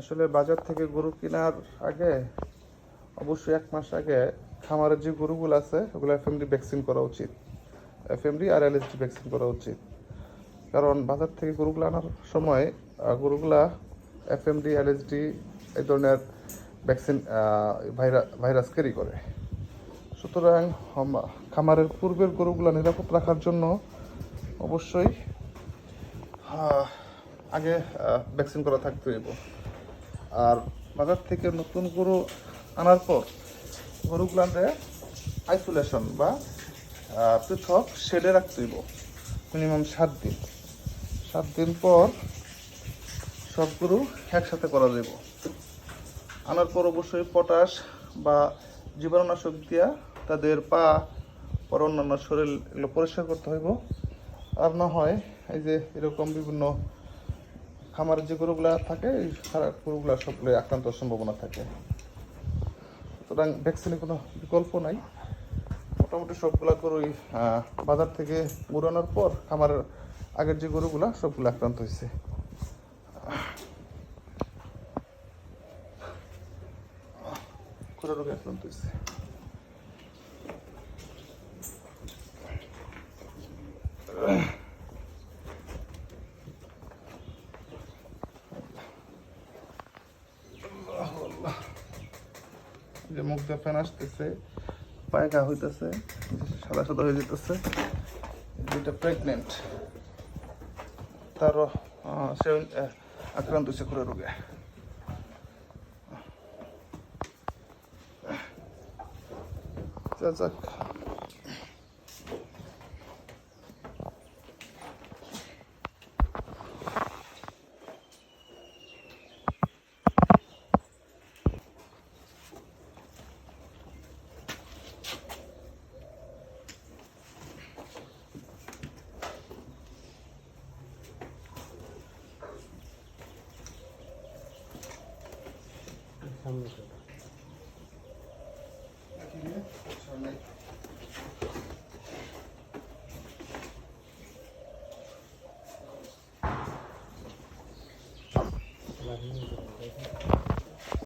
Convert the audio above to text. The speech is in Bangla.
আসলে বাজার থেকে গরু কেনার আগে অবশ্যই 1 মাস আগে খামারের যে গরুগুলো আছে ওগুলো এফএমডি ভ্যাকসিন করা উচিত। এফএমডি আর এলএসডি ভ্যাকসিন করা উচিত, কারণ বাজার থেকে গরুগুলো আনার সময় গরুগুলা এফএমডি এলএসডি এই ধরনের ভ্যাকসিন ভাইরাস ক্যারি করে। সুতরাং খামারের পূর্বের গরুগুলো নিরাপদ রাখার জন্য অবশ্যই আগে ভ্যাকসিন করা থাকতে হইব। আর বাজার থেকে নতুন গরু আনার পর গরুগুলাতে আইসোলেশন বা পৃথক শেডে রাখতে হইব মিনিমাম 7 দিন। 7 দিন পর সব গরু একসাথে করা যাব। আনার পর অবশ্যই পটাশ বা জীবাণুনাশক দিয়া তাদের পা পর অন্যান্য শরীর এগুলো পরিষ্কার করতে হইব। আর না হয় এই যে এরকম বিভিন্ন খামারের যে গরুগুলা থাকে এই খারাপ গরুগুলা সবগুলো আক্রান্তের সম্ভাবনা থাকে। সুতরাং ভ্যাকসিনের কোনো বিকল্প নাই। মোটামুটি সবগুলা গরুই বাজার থেকে গরু আনার পর খামারের আগের যে গরুগুলা সবগুলো আক্রান্ত হয়েছে। খুরা রোগে আক্রান্ত হয়েছে। যে মুখ দিয়ে ফ্যান আসতেছে, পায়ে ঘা হইতেছে, সাদা সাদা হয়ে যেতেছে। যেটা প্রেগনেন্ট তারও সে আক্রান্ত হয়েছে খুরা রোগে। যাক সামনে